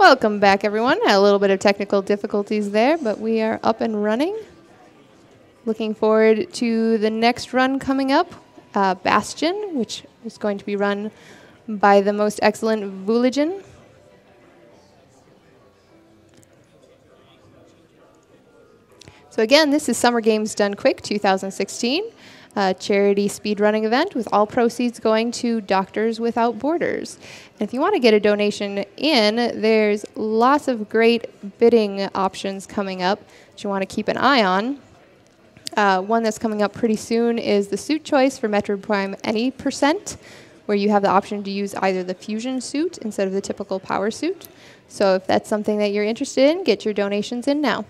Welcome back, everyone. Had a little bit of technical difficulties there, but we are up and running. Looking forward to the next run coming up, Bastion, which is going to be run by the most excellent Vulajin. So again, this is Summer Games Done Quick 2016, a charity speedrunning event with all proceeds going to Doctors Without Borders. And if you want to get a donation in, there's lots of great bidding options coming up that you want to keep an eye on. One that's coming up pretty soon is the suit choice for Metroid Prime Any %, where you have the option to use either the fusion suit instead of the typical power suit. So if that's something that you're interested in, get your donations in now.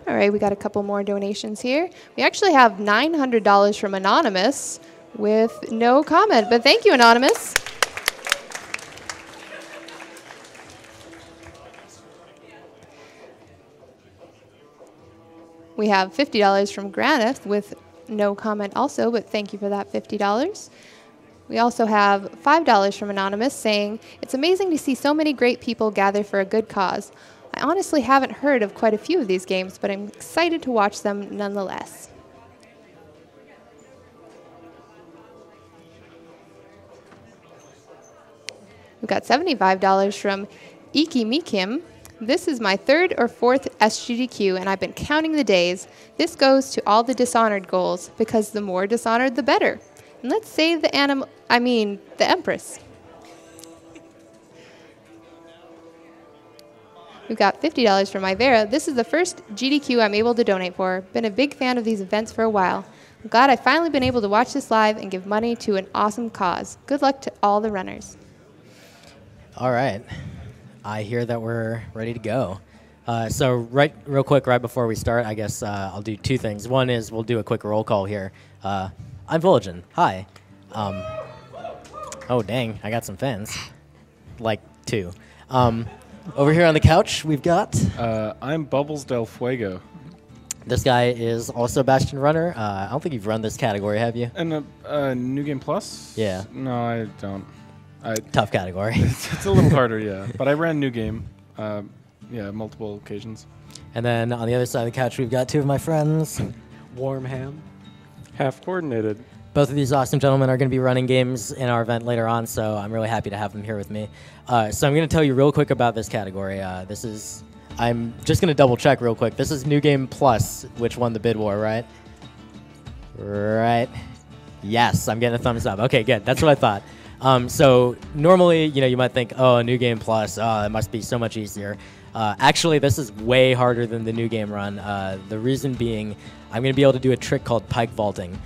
All right, we got a couple more donations here. We actually have $900 from Anonymous with no comment, but thank you, Anonymous. We have $50 from Granith with no comment also, but thank you for that $50. We also have $5 from Anonymous saying, "It's amazing to see so many great people gather for a good cause. I honestly haven't heard of quite a few of these games, but I'm excited to watch them nonetheless." We've got $75 from Iki Mikim. "This is my 3rd or 4th SGDQ, and I've been counting the days. This goes to all the Dishonored goals, because the more Dishonored, the better. And let's save the the Empress." We've got $50 from Ivera. "This is the first GDQ I'm able to donate for. Been a big fan of these events for a while. I'm glad I've finally been able to watch this live and give money to an awesome cause. Good luck to all the runners." All right. I hear that we're ready to go. So real quick, right before we start, I guess I'll do two things. One is we'll do a quick roll call here. I'm Vulajin. Hi. Oh, dang. I got some fans. Like 2. Over here on the couch, we've got... I'm Bubbles Del Fuego. This guy is also a Bastion runner. I don't think you've run this category, have you? And New Game Plus? Yeah. No, I don't. Tough category. It's a little harder, yeah. But I ran New Game, multiple occasions. And then on the other side of the couch, we've got 2 of my friends. Warm Ham, half coordinated. Both of these awesome gentlemen are going to be running games in our event later on, so I'm really happy to have them here with me. So I'm going to tell you real quick about this category. I'm just going to double check real quick. This is New Game Plus, which won the bid war, right? Right. Yes, I'm getting a thumbs up. Okay, good. That's what I thought. So normally, you might think, oh, New Game Plus, oh, it must be so much easier. Actually, this is way harder than the New Game run. The reason being, I'm going to be able to do a trick called pike vaulting.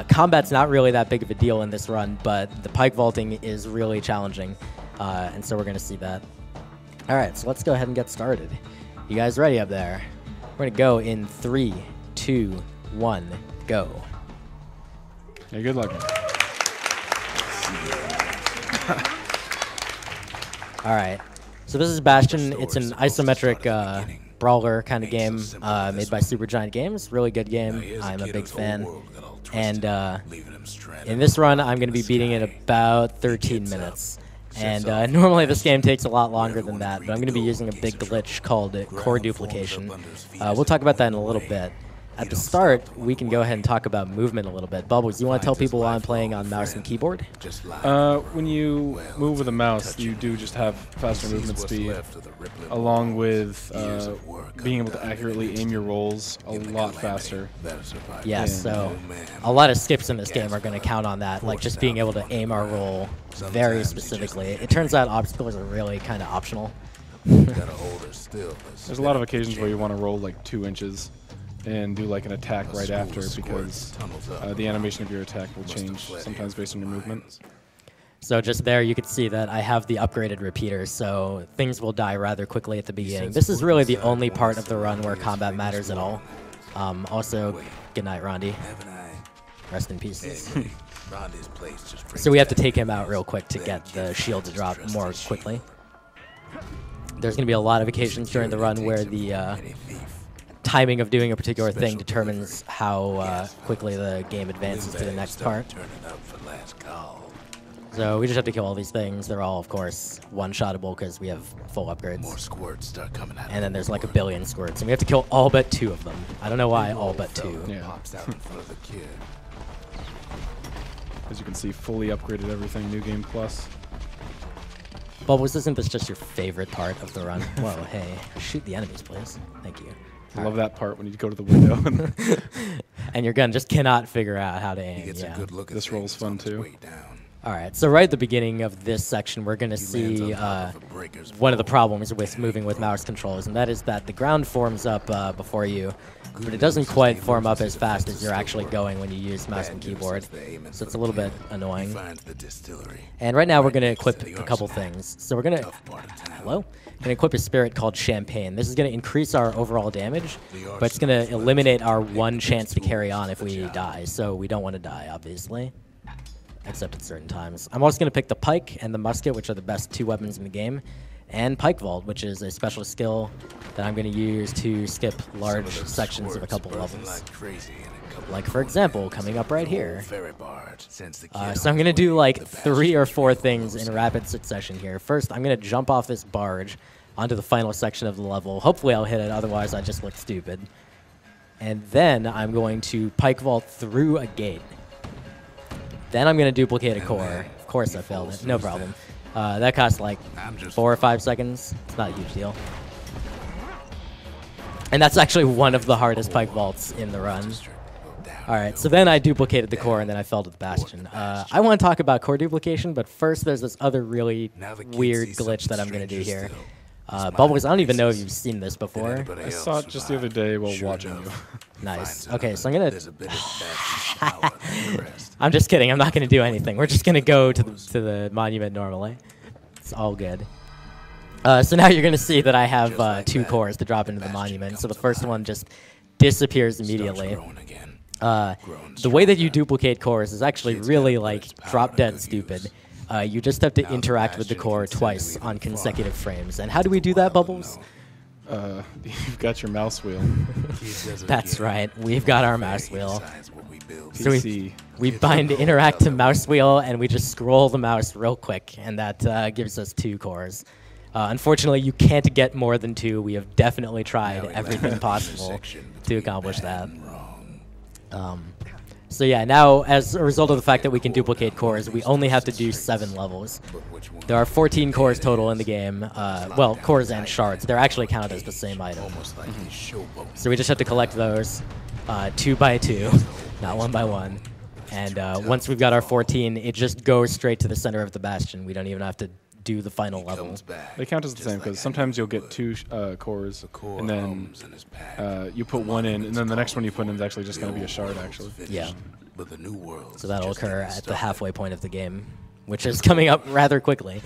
Combat's not really that big of a deal in this run, but the pike vaulting is really challenging, and so we're going to see that. All right, so let's go ahead and get started. You guys ready up there? We're going to go in 3, 2, 1, go. Yeah, good luck. All right, so this is Bastion. It's an isometric brawler kind of game made by Supergiant Games. Really good game. I'm a big fan. And in this run, I'm going to be beating it about 13 minutes. And normally this game takes a lot longer than that, but I'm going to be using a big glitch called core duplication. We'll talk about that in a little bit. At the start, we can go ahead and talk about movement a little bit. Bubbles, you want to tell people why I'm playing on mouse and keyboard? When you move with a mouse, you do just have faster movement speed, along with being able to accurately aim your rolls a lot faster. Yes, so a lot of skips in this game are going to count on that, like just being able to aim our roll very specifically. It turns out obstacles are really kind of optional. There's a lot of occasions where you want to roll like 2 inches and do like an attack right after, because the animation of your attack will change sometimes based on your movement. So just there you can see that I have the upgraded repeater, so things will die rather quickly at the beginning. This is really the only part of the run where combat matters at all. Also, good night, Rondi. Rest in peace. So we have to take him out real quick to get the shield to drop more quickly. There's going to be a lot of occasions during the run where the timing of doing a particular thing determines how quickly the game advances to the next part. So we just have to kill all these things. They're all, of course, one-shottable because we have full upgrades. More squirts start coming out. And then there's like a billion squirts, and we have to kill all but 2 of them. I don't know why all but 2. Yeah. Pops out in front of the kid. As you can see, fully upgraded everything, New Game Plus. Bubbles, isn't this just your favorite part of the run? Whoa, hey, shoot the enemies, please. Thank you. I love that part when you go to the window. And your gun just cannot figure out how to aim. He gets a good look at This roll's fun too. All right, so right at the beginning of this section, we're going to see one of the problems with moving with mouse controls, and that is that the ground forms up before you, but it doesn't quite form up as fast as you're actually going when you use mouse and keyboard, so it's a little bit annoying. And right now we're going to equip a couple things. So we're going to... Hello? Going to equip a spirit called Champagne. This is going to increase our overall damage, but it's going to eliminate our 1 chance to carry on if we die, so we don't want to die, obviously. Except at certain times. I'm also going to pick the pike and the musket, which are the best 2 weapons in the game, and pike vault, which is a special skill that I'm going to use to skip large sections of a couple levels. Like, for example, coming up right here. So I'm going to do like 3 or 4 things in rapid succession here. First, I'm going to jump off this barge onto the final section of the level. Hopefully I'll hit it, otherwise I just look stupid. And then I'm going to pike vault through a gate. Then I'm going to duplicate a core. Of course I failed it. No problem. That costs like 4 or 5 seconds. It's not a huge deal. And that's actually one of the hardest pike vaults in the run. Alright, so then I duplicated the core and then I fell to the Bastion. I want to talk about core duplication, but first there's this other really weird glitch that I'm going to do here. Bubbles, I don't even know if you've seen this before. I saw it just the other day while watching you. Nice. Okay, so I'm going to... I'm just kidding. I'm not going to do anything. We're just going to go to the monument normally. It's all good. So now you're going to see that I have 2 cores to drop into the monument. So the first one just disappears immediately. The way that you duplicate cores is actually really like drop-dead stupid. You just have to interact with the core twice on consecutive frames. And how do we do that, Bubbles? You've got your mouse wheel. That's right. We've got our mouse wheel. So we bind interact to mouse wheel, and we just scroll the mouse real quick, and that gives us 2 cores. Unfortunately, you can't get more than 2. We have definitely tried everything possible to accomplish that. So yeah, now as a result of the fact that we can duplicate cores, we only have to do 7 levels. There are 14 cores total in the game. Well, cores and shards. They're actually counted as the same item. So we just have to collect those 2 by 2, not 1 by 1. And once we've got our 14, it just goes straight to the center of the Bastion. We don't even have to do the final level. They count as the same because sometimes you'll get 2 cores, and then you put 1 in, and then the next one you put in is actually just going to be a shard, actually. Yeah. So that'll occur at the halfway point of the game, which is coming up rather quickly.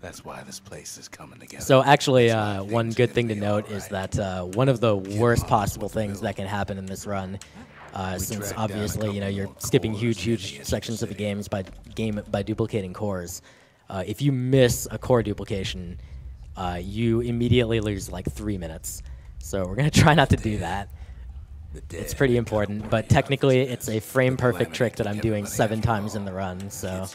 That's why this place is coming together. So actually, one good thing to note is that one of the worst possible things that can happen in this run, since obviously you're skipping huge sections of the game by duplicating cores. If you miss a core duplication, you immediately lose like 3 minutes. So we're going to try not to do that. It's pretty important, but technically it's a frame-perfect trick that I'm doing 7 times in the run, so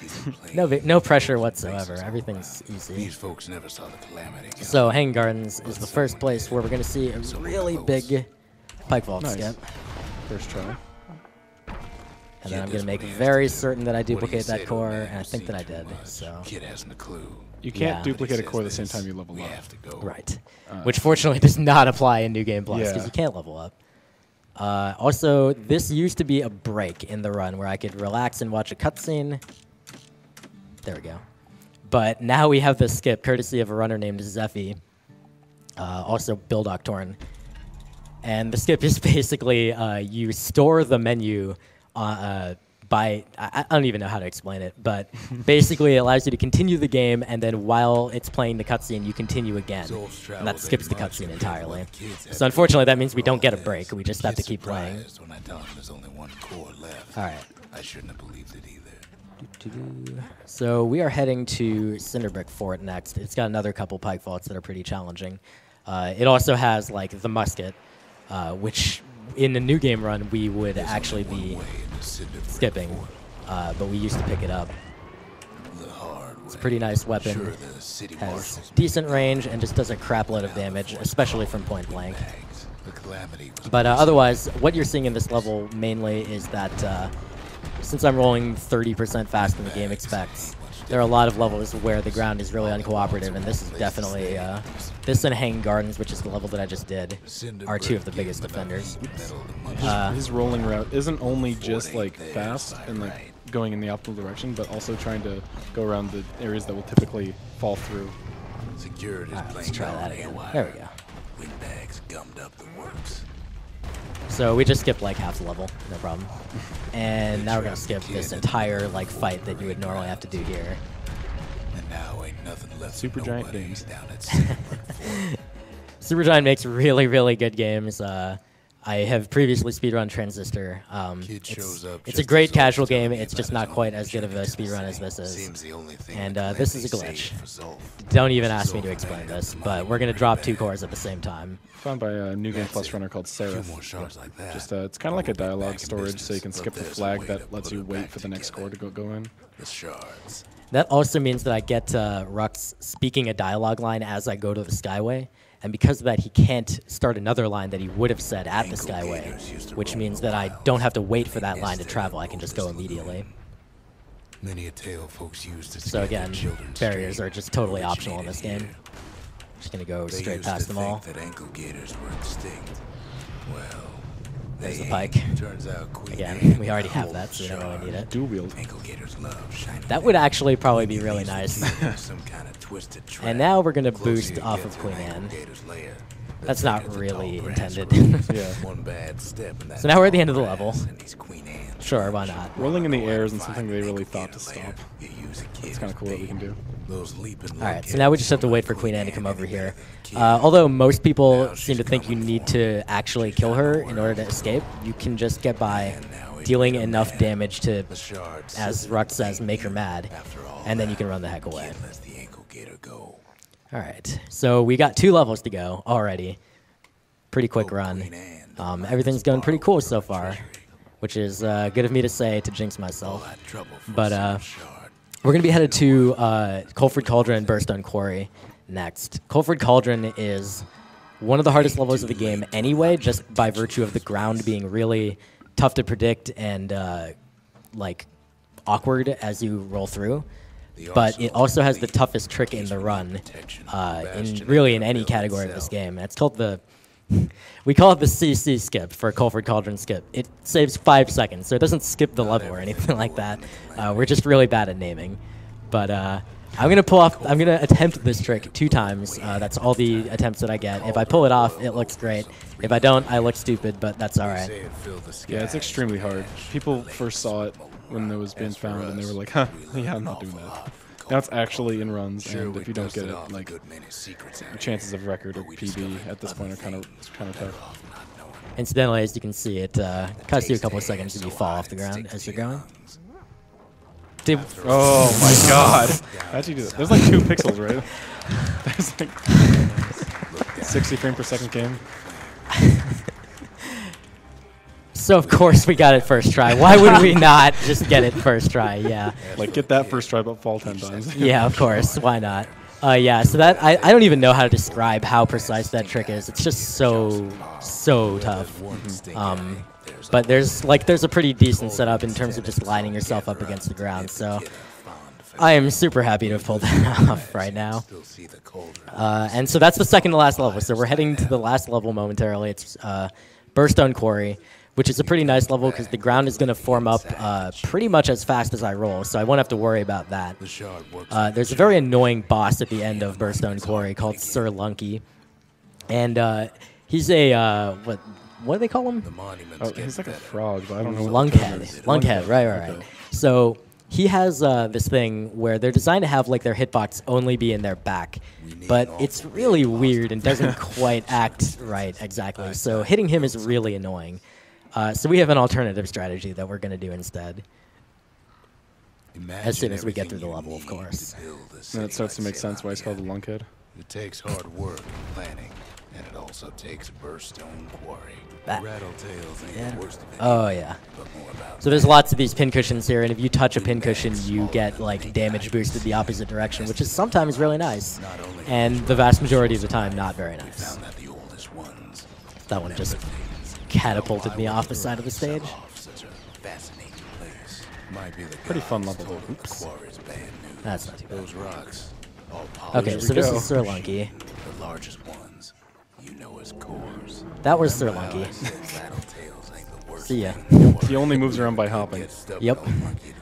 no pressure whatsoever. Everything's easy. These folks never saw the calamity. So Hanging Gardens is the first place where we're going to see a really big pike vault skip. First try. And then I'm going to make very certain that I duplicate that core, and I think that I did. So Kid hasn't a clue. You can't Yeah. duplicate a core the same time you level We up. have to go. right, which fortunately does not apply in New Game Plus because Yeah. you can't level up. Also, this used to be a break in the run where I could relax and watch a cutscene. There we go. But now we have this skip, courtesy of a runner named Zephy, also Bill Doctorn. And the skip is basically you store the menu by, I don't even know how to explain it, but basically it allows you to continue the game, and then while it's playing the cutscene, you continue again. And that skips the cutscene entirely. So unfortunately, that means we don't get a break. We just have to keep playing. When I tell him there's only one core left. All right. I shouldn't have believed it either. So we are heading to Cinderbrick Fort next. It's got another couple pike vaults that are pretty challenging. It also has like the musket, which in a new game run we would actually be skipping, but we used to pick it up. It's a pretty nice weapon. Has decent range and just does a crapload of damage, especially from point blank. But otherwise, what you're seeing in this level mainly is that since I'm rolling 30% faster than the game expects, there are a lot of levels where the ground is really uncooperative, and this is definitely, this and Hanging Gardens, which is the level that I just did, are 2 of the biggest offenders. His rolling route isn't only just like fast and like going in the optimal direction, but also trying to go around the areas that will typically fall through. Let's try that again. There we go. Windbags gummed up the works. So we just skipped like half the level, no problem. And now we're gonna skip this entire like fight that you would normally have to do here. And now ain't nothing left. Supergiant Games. Down at Cinderbrick. Supergiant makes really, really good games. I have previously speedrun Transistor. It's a great casual game. It's just not quite as good of a speedrun as this is. And this is a glitch. Don't even ask me to explain this, but we're going to drop 2 cores at the same time. Found by a New Game Plus runner called Seraph. Just it's kind of like a dialogue storage, so you can skip the flag that lets you wait for the next score to go in. The shards. That also means that I get Rux speaking a dialogue line as I go to the Skyway. And because of that, he can't start another line that he would have said at the Skyway, which means that I don't have to wait for that line to travel. I can just go immediately. Many a tale folks used to So again, barriers are just totally optional in this game. Just gonna go straight past them all. That ankle gators were extinct. Well, There's the pike. Turns out Again, we already have that, so we don't really need it. Dual wield. ankle gators love shining. That would actually probably be really nice. Some kind of twisted trap. And now we're gonna Closer boost you off get of to Queen an ankle Anne. gator's lair, the That's not thicker the really tall branch intended. roots. Yeah. One bad step and that So now we're at the tall end of the grass level. and he's Queen Anne. Sure, why not? Rolling in the air isn't something they really thought to Lair. stop. You use a kid It's kind of cool that we can do. Those leaping Alright, so now we just have to wait for Queen Anne to come over here. Although most people seem to think you need to actually kill her in order to escape, you can just get by dealing enough damage to, as Rux says, make her mad, and then you can run the heck away. Let the ankle gator go. Alright, so we got 2 levels to go already. Pretty quick run. Everything's going pretty cool so far, which is good of me to say to jinx myself. But we're going to be headed to Culford Cauldron and Burstone Quarry next. Culford Cauldron is one of the hardest levels of the game anyway, just by virtue of the ground being really tough to predict and like awkward as you roll through. But it also has the toughest trick in the run, in any category of this game. It's called the we call it the CC skip for Culford Cauldron skip. It saves 5 seconds, so it doesn't skip the level or anything like that. We're just really bad at naming. But I'm gonna attempt this trick 2 times. That's all the attempts that I get. If I pull it off, it looks great. If I don't, I look stupid, but that's alright. Yeah, it's extremely hard. People first saw it when it was being found, and they were like, huh, yeah, I'm not doing that. Now it's actually in runs, and if you don't get it, like, the chances of record or PB at this point are kind of tough. Incidentally, as you can see, it costs you a couple of seconds if you fall off the ground as you're going. Oh my god! How'd you do that? There's like 2 pixels, right? There's like 60 frame per second game. So of course we got it first try. Why would we not just get it first try? Yeah. Like, get that first try, but fall 10 times. Yeah, of course. Why not? Yeah, so that I don't even know how to describe how precise that trick is. It's just so tough. But there's a pretty decent setup in terms of just lining yourself up against the ground. So I am super happy to have pulled that off right now. And so that's the second to last level. So we're heading to the last level momentarily. It's Bastion Quarry, which is a pretty nice level because the ground is going to form up pretty much as fast as I roll, so I won't have to worry about that. There's a very annoying boss at the end of Bastion Quarry called Sir Lunky, and he's a what do they call him? Oh, he's like a frog, but I don't know what Lunkhead, right. So he has this thing where they're designed to have like their hitbox only be in their back, but it's really weird and doesn't quite act right exactly. So hitting him is really annoying. So we have an alternative strategy that we're going to do instead. As soon as we get through the level, of course. And it starts to make sense why it's called the Lunkhead. It takes hard work and planning, and it also takes Bastion Quarry. Oh yeah. So there's lots of these pin cushions here, and if you touch a pin cushion, you get like damage boosted the opposite direction, which is sometimes really nice, and the vast majority of the time not very nice. That one just catapulted me off the side of the stage. Pretty fun level. Oops. That's not too bad. Okay, so this is Sir Lunky. The largest ones, you know as cores. That was Sir Lunky. See ya. He only moves around by hopping. Yep.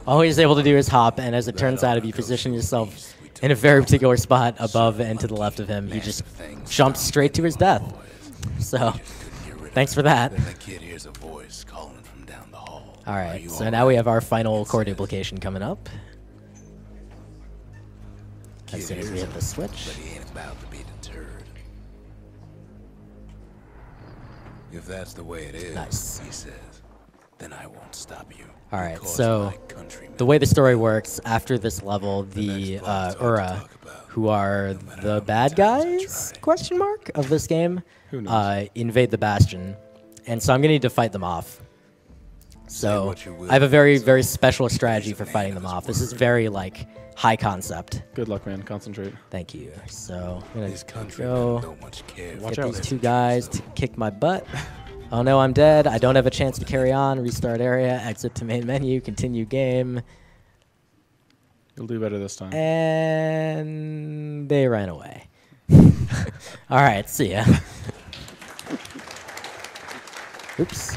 All he's able to do is hop, and as it turns out, if you position yourself in a very particular spot above and to the left of him, he just jumps straight to his death. So, thanks for that. Alright, so now we have our final core duplication coming up. As soon as we hit the switch. If that's the way it is, nice. He says, then I won't stop you. Alright, so the way the story works, after this level, the Ura, who are the bad guys, question mark, of this game, invade the Bastion. And so I'm going to need to fight them off. So I have a very, very special strategy for fighting them off. This is very, like, high concept. Good luck, man. Concentrate. Thank you. So I'm going to go get these two guys to kick my butt. Oh no, I'm dead. I don't have a chance to carry on. Restart area, exit to main menu, continue game. You'll do better this time. And they ran away. All right, see ya. Oops.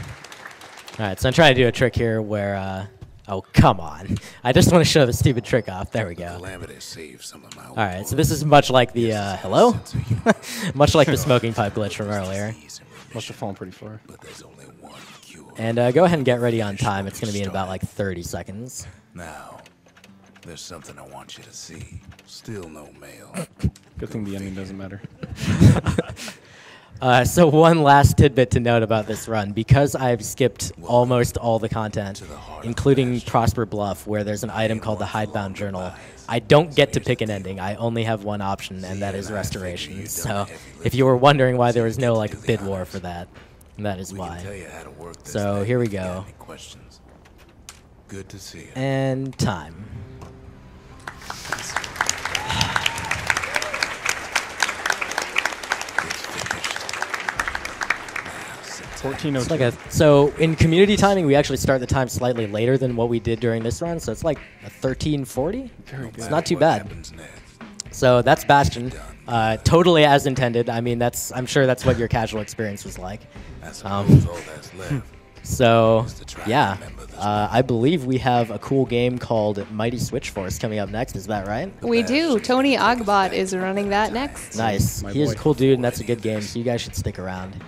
All right, so I'm trying to do a trick here where, oh, come on. I just want to show the stupid trick off. There we go. All right, so this is much like the, hello? Much like the smoking pipe glitch from earlier. Must have fallen pretty far. And go ahead and get ready on time. It's going to be in about like 30 seconds. Now, there's something I want you to see. Still no mail. Good thing the ending doesn't matter. So one last tidbit to note about this run. Because I've skipped almost all the content, including Prosper Bluff, where there's an item called the Hidebound Journal, I don't get to pick an ending. I only have one option, and that is Restoration. So if you were wondering why there was no like bid war for that, that is why. So here we go. Good to see you. And time. It's like so in community timing, we actually start the time slightly later than what we did during this run, so it's like a 13:40. It's not too bad. So that's Bastion, totally as intended. I mean, I'm sure that's what your casual experience was like. So yeah, I believe we have a cool game called Mighty Switch Force coming up next. Is that right? We do. Tony Ogbot is running that next. Nice. He is a cool dude, and that's a good game, so you guys should stick around.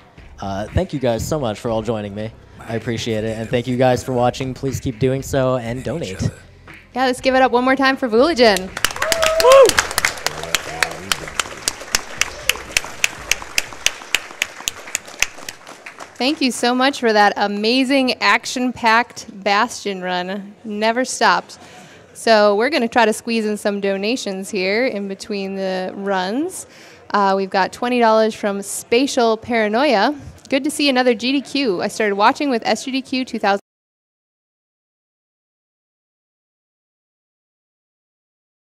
Thank you guys so much for all joining me. I appreciate it. And thank you guys for watching. Please keep doing so and donate. Yeah, let's give it up one more time for Vulajin. Woo! Thank you so much for that amazing action-packed Bastion run. Never stopped. So we're going to try to squeeze in some donations here in between the runs. We've got $20 from Spatial Paranoia. Good to see another GDQ. I started watching with SGDQ 2016.